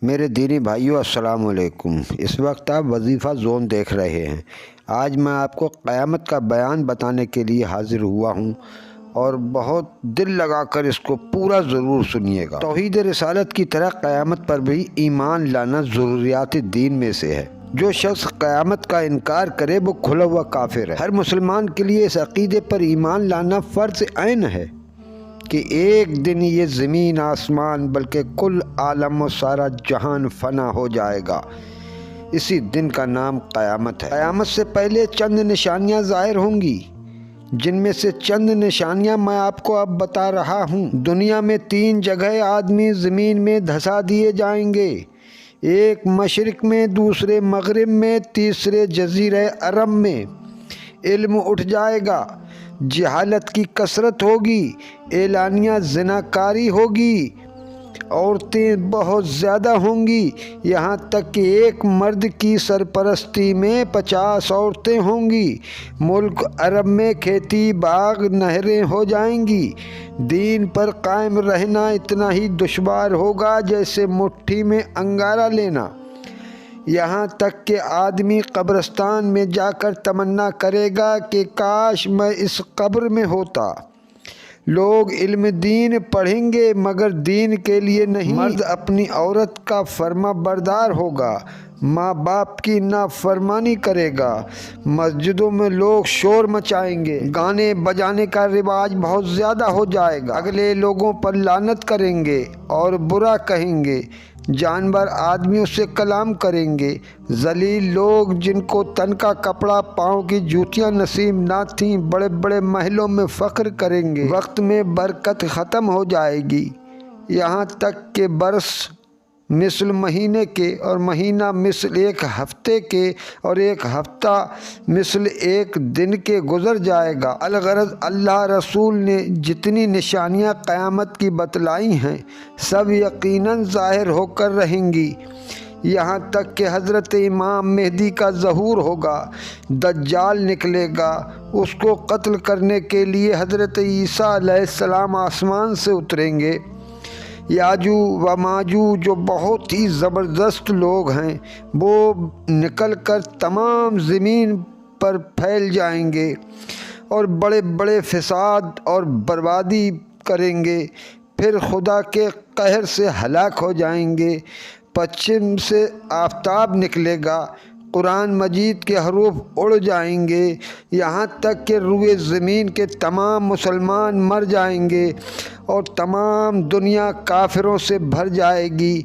میرے دینی بھائیوں السلام علیکم۔ اس وقت آپ وظیفہ زون دیکھ رہے ہیں۔ آج میں آپ کو قیامت کا بیان بتانے کے لیے حاضر ہوا ہوں اور بہت دل لگا کر اس کو پورا ضرور سنیے گا۔ توحید رسالت کی طرح قیامت پر بھی ایمان لانا ضروریات دین میں سے ہے۔ جو شخص قیامت کا انکار کرے وہ کھلا ہوا کافر ہے۔ ہر مسلمان کے لیے اس عقیدے پر ایمان لانا فرض عین ہے کہ ایک دن یہ زمین آسمان بلکہ کل عالم و سارا جہان فنا ہو جائے گا۔ اسی دن کا نام قیامت ہے۔ قیامت سے پہلے چند نشانیاں ظاہر ہوں گی، جن میں سے چند نشانیاں میں آپ کو اب بتا رہا ہوں۔ دنیا میں 3 جگہ آدمی زمین میں دھسا دیے جائیں گے، ایک مشرق میں، دوسرے مغرب میں، تیسرے جزیرہ عرب میں۔ علم اٹھ جائے گا، جہالت کی کثرت ہوگی، اعلانیہ زناکاری ہوگی، عورتیں بہت زیادہ ہوں گی، یہاں تک کہ ایک مرد کی سرپرستی میں 50 عورتیں ہوں گی۔ ملک عرب میں کھیتی باغ نہریں ہو جائیں گی۔ دین پر قائم رہنا اتنا ہی دشوار ہوگا جیسے مٹھی میں انگارہ لینا، یہاں تک کہ آدمی قبرستان میں جا کر تمنا کرے گا کہ کاش میں اس قبر میں ہوتا۔ لوگ علم دین پڑھیں گے مگر دین کے لیے نہیں۔ مرد اپنی عورت کا فرما بردار ہوگا، ماں باپ کی نافرمانی کرے گا۔ مسجدوں میں لوگ شور مچائیں گے، گانے بجانے کا رواج بہت زیادہ ہو جائے گا۔ اگلے لوگوں پر لعنت کریں گے اور برا کہیں گے۔ جانور آدمیوں سے کلام کریں گے۔ ذلیل لوگ جن کو تن کا کپڑا پاؤں کی جوتیاں نصیب نہ تھیں بڑے بڑے محلوں میں فخر کریں گے۔ وقت میں برکت ختم ہو جائے گی، یہاں تک کہ برس مثل مہینے کے اور مہینہ مثل ایک ہفتے کے اور ایک ہفتہ مثل ایک دن کے گزر جائے گا۔ الغرض اللہ رسول نے جتنی نشانیاں قیامت کی بتلائی ہیں سب یقیناً ظاہر ہو کر رہیں گی، یہاں تک کہ حضرت امام مہدی کا ظہور ہوگا۔ دجال نکلے گا، اس کو قتل کرنے کے لیے حضرت عیسیٰ علیہ السلام آسمان سے اتریں گے۔ یاجو و ماجو جو بہت ہی زبردست لوگ ہیں وہ نکل کر تمام زمین پر پھیل جائیں گے اور بڑے بڑے فساد اور بربادی کریں گے، پھر خدا کے قہر سے ہلاک ہو جائیں گے۔ پچھم سے آفتاب نکلے گا، قرآن مجید کے حروف اڑ جائیں گے، یہاں تک کہ روئے زمین کے تمام مسلمان مر جائیں گے اور تمام دنیا کافروں سے بھر جائے گی۔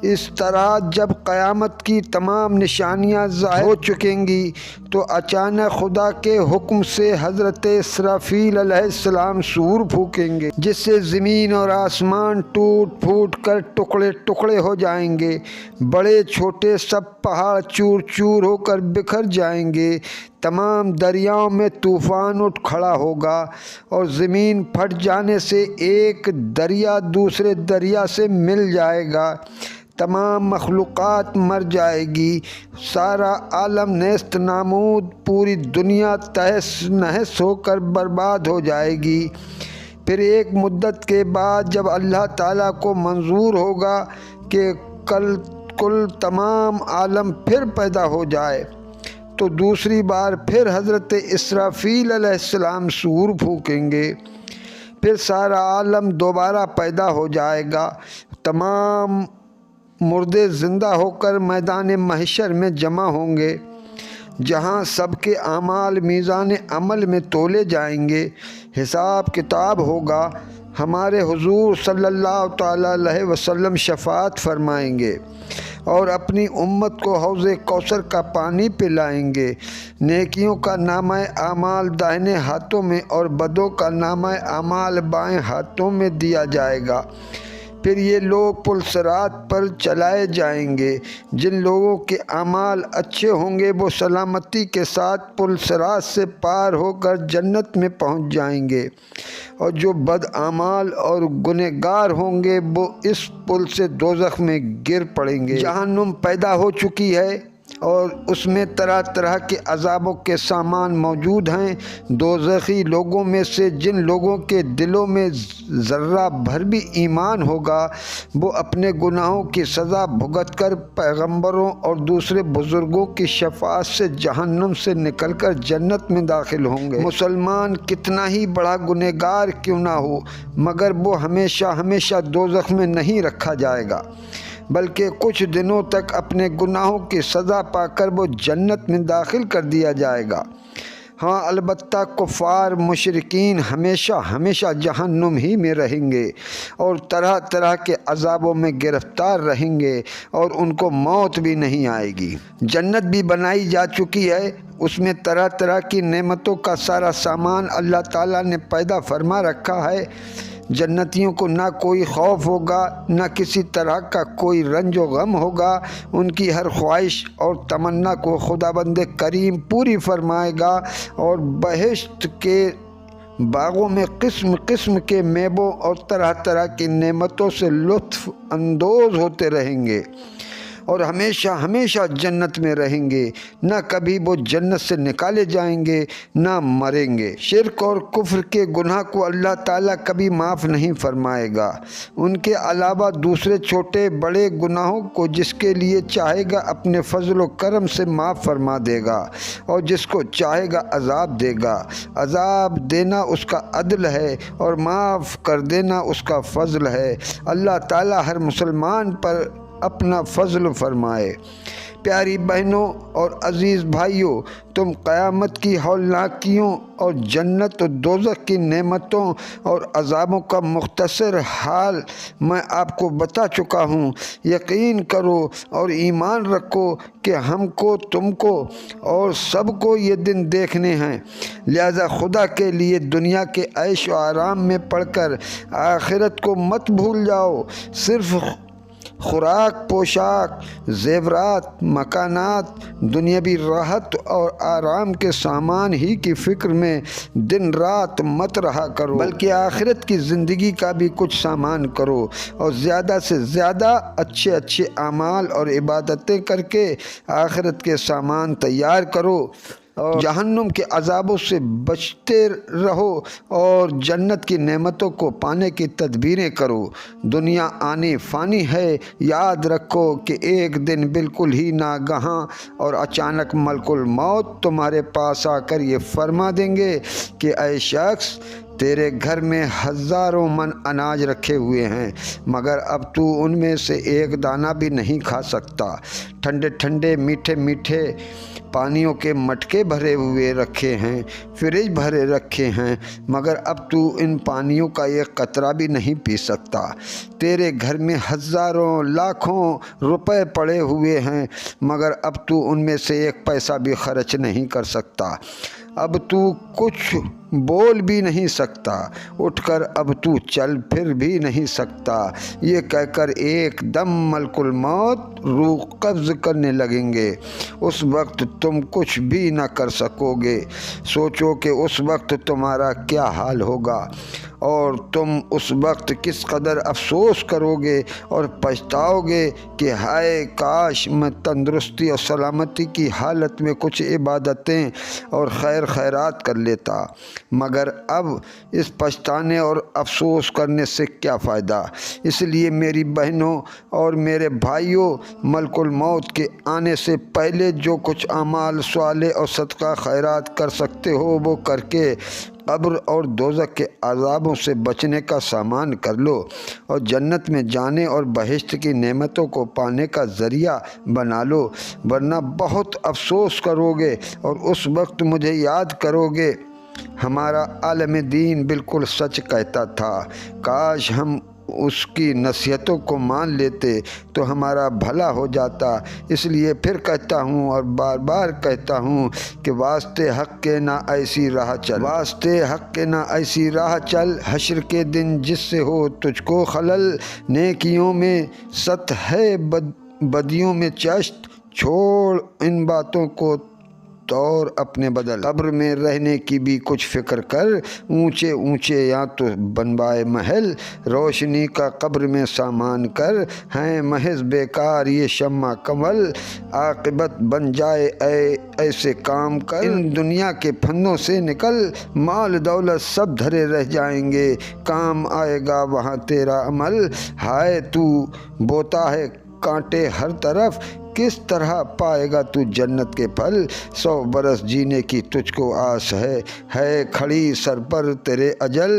اس طرح جب قیامت کی تمام نشانیاں ظاہر ہو چکیں گی تو اچانک خدا کے حکم سے حضرت اسرافیل علیہ السلام سور پھونکیں گے، جس سے زمین اور آسمان ٹوٹ پھوٹ کر ٹکڑے ٹکڑے ہو جائیں گے۔ بڑے چھوٹے سب پہاڑ چور چور ہو کر بکھر جائیں گے۔ تمام دریاؤں میں طوفان اٹھ کھڑا ہوگا اور زمین پھٹ جانے سے ایک دریا دوسرے دریا سے مل جائے گا۔ تمام مخلوقات مر جائے گی، سارا عالم نیست نامود، پوری دنیا تہس نہس ہو کر برباد ہو جائے گی۔ پھر ایک مدت کے بعد جب اللہ تعالیٰ کو منظور ہوگا کہ کل تمام عالم پھر پیدا ہو جائے تو دوسری بار پھر حضرت اسرافیل علیہ السلام سور پھونکیں گے، پھر سارا عالم دوبارہ پیدا ہو جائے گا۔ تمام مردے زندہ ہو کر میدان محشر میں جمع ہوں گے، جہاں سب کے اعمال میزان عمل میں تولے جائیں گے، حساب کتاب ہوگا۔ ہمارے حضور صلی اللہ تعالیٰ علیہ وسلم شفاعت فرمائیں گے اور اپنی امت کو حوض کوثر کا پانی پلائیں گے۔ نیکیوں کا نامہ اعمال دائیں ہاتھوں میں اور بدوں کا نامہ اعمال بائیں ہاتھوں میں دیا جائے گا۔ پھر یہ لوگ پل صراط پر چلائے جائیں گے۔ جن لوگوں کے اعمال اچھے ہوں گے وہ سلامتی کے ساتھ پل صراط سے پار ہو کر جنت میں پہنچ جائیں گے، اور جو بد اعمال اور گنہگار ہوں گے وہ اس پل سے دوزخ میں گر پڑیں گے۔ جہنم پیدا ہو چکی ہے، اور اس میں طرح طرح کے عذابوں کے سامان موجود ہیں۔ دوزخی لوگوں میں سے جن لوگوں کے دلوں میں ذرہ بھر بھی ایمان ہوگا، وہ اپنے گناہوں کی سزا بھگت کر پیغمبروں اور دوسرے بزرگوں کی شفاعت سے جہنم سے نکل کر جنت میں داخل ہوں گے۔ مسلمان کتنا ہی بڑا گنہگار کیوں نہ ہو، مگر وہ ہمیشہ ہمیشہ دوزخ میں نہیں رکھا جائے گا، بلکہ کچھ دنوں تک اپنے گناہوں کی سزا پا کر وہ جنت میں داخل کر دیا جائے گا۔ ہاں البتہ کفار مشرکین ہمیشہ ہمیشہ جہنم ہی میں رہیں گے اور طرح طرح کے عذابوں میں گرفتار رہیں گے، اور ان کو موت بھی نہیں آئے گی۔ جنت بھی بنائی جا چکی ہے، اس میں طرح طرح کی نعمتوں کا سارا سامان اللہ تعالیٰ نے پیدا فرما رکھا ہے۔ جنتیوں کو نہ کوئی خوف ہوگا، نہ کسی طرح کا کوئی رنج و غم ہوگا۔ ان کی ہر خواہش اور تمنا کو خداوند کریم پوری فرمائے گا، اور بہشت کے باغوں میں قسم قسم کے میووں اور طرح طرح کی نعمتوں سے لطف اندوز ہوتے رہیں گے، اور ہمیشہ ہمیشہ جنت میں رہیں گے، نہ کبھی وہ جنت سے نکالے جائیں گے، نہ مریں گے۔ شرک اور کفر کے گناہ کو اللہ تعالیٰ کبھی معاف نہیں فرمائے گا۔ ان کے علاوہ دوسرے چھوٹے بڑے گناہوں کو جس کے لیے چاہے گا اپنے فضل و کرم سے معاف فرما دے گا، اور جس کو چاہے گا عذاب دے گا۔ عذاب دینا اس کا عدل ہے، اور معاف کر دینا اس کا فضل ہے۔ اللہ تعالیٰ ہر مسلمان پر اپنا فضل فرمائے۔ پیاری بہنوں اور عزیز بھائیوں، تم قیامت کی ہولناکیوں اور جنت و دوزخ کی نعمتوں اور عذابوں کا مختصر حال میں آپ کو بتا چکا ہوں۔ یقین کرو اور ایمان رکھو کہ ہم کو، تم کو اور سب کو یہ دن دیکھنے ہیں، لہذا خدا کے لیے دنیا کے عیش و آرام میں پڑ کر آخرت کو مت بھول جاؤ۔ صرف خوراک، پوشاک، زیورات، مکانات، دنیاوی راحت اور آرام کے سامان ہی کی فکر میں دن رات مت رہا کرو، بلکہ آخرت کی زندگی کا بھی کچھ سامان کرو، اور زیادہ سے زیادہ اچھے اچھے اعمال اور عبادتیں کر کے آخرت کے سامان تیار کرو، اور جہنم کے عذابوں سے بچتے رہو، اور جنت کی نعمتوں کو پانے کی تدبیریں کرو۔ دنیا آنی فانی ہے، یاد رکھو کہ ایک دن بالکل ہی ناگہاں اور اچانک ملک الموت تمہارے پاس آ کر یہ فرما دیں گے کہ اے شخص، تیرے گھر میں ہزاروں من اناج رکھے ہوئے ہیں، مگر اب تو ان میں سے ایک دانہ بھی نہیں کھا سکتا۔ ٹھنڈے ٹھنڈے میٹھے میٹھے پانیوں کے مٹکے بھرے ہوئے رکھے ہیں، فریج بھرے رکھے ہیں، مگر اب تو ان پانیوں کا ایک قطرہ بھی نہیں پی سکتا۔ تیرے گھر میں ہزاروں لاکھوں روپے پڑے ہوئے ہیں، مگر اب تو ان میں سے ایک پیسہ بھی خرچ نہیں کر سکتا۔ اب تو کچھ بول بھی نہیں سکتا، اٹھ کر اب تو چل پھر بھی نہیں سکتا۔ یہ کہہ کر ایک دم ملک الموت روح قبض کرنے لگیں گے۔ اس وقت تم کچھ بھی نہ کر سکو گے۔ سوچو کہ اس وقت تمہارا کیا حال ہوگا، اور تم اس وقت کس قدر افسوس کرو گے اور پچھتاؤ گے کہ ہائے کاش میں تندرستی اور سلامتی کی حالت میں کچھ عبادتیں اور خیرات کر لیتا، مگر اب اس پچھتانے اور افسوس کرنے سے کیا فائدہ۔ اس لیے میری بہنوں اور میرے بھائیوں، ملک الموت کے آنے سے پہلے جو کچھ اعمال صالح اور صدقہ خیرات کر سکتے ہو وہ کر کے قبر اور دوزخ کے عذابوں سے بچنے کا سامان کر لو، اور جنت میں جانے اور بہشت کی نعمتوں کو پانے کا ذریعہ بنا لو، ورنہ بہت افسوس کرو گے، اور اس وقت مجھے یاد کرو گے۔ ہمارا عالم دین بالکل سچ کہتا تھا، کاش ہم اس کی نصیحتوں کو مان لیتے تو ہمارا بھلا ہو جاتا۔ اس لیے پھر کہتا ہوں اور بار بار کہتا ہوں کہ واسطے حق کے نہ ایسی راہ چل، واسطے حق کے نہ ایسی راہ چل، حشر کے دن جس سے ہو تجھ کو خلل، نیکیوں میں ست ہے بدیوں میں چشت، چھوڑ ان باتوں کو اور اپنے بدل۔ قبر میں رہنے کی بھی کچھ فکر کر، اونچے اونچے یا تو بنوائے محل، روشنی کا قبر میں سامان کر، ہیں محض بیکار یہ شمع کمل، عاقبت بن جائے ایسے کام کر، ان دنیا کے پھندوں سے نکل، مال دولت سب دھرے رہ جائیں گے، کام آئے گا وہاں تیرا عمل، ہائے تو بوتا ہے کانٹے ہر طرف، کس طرح پائے گا تو جنت کے پھل، 100 برس جینے کی تجھ کو آس ہے کھڑی سر پر تیرے اجل،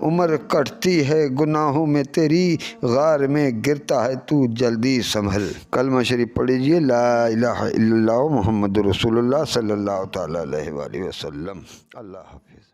عمر کٹتی ہے گناہوں میں تیری، غار میں گرتا ہے تو جلدی سنبھل۔ کلمہ شریف پڑھ لیجیے، لا الہ الا اللہ محمد رسول اللہ صلی اللہ تعالیٰ علیہ وآلہ وسلم۔ اللہ حافظ۔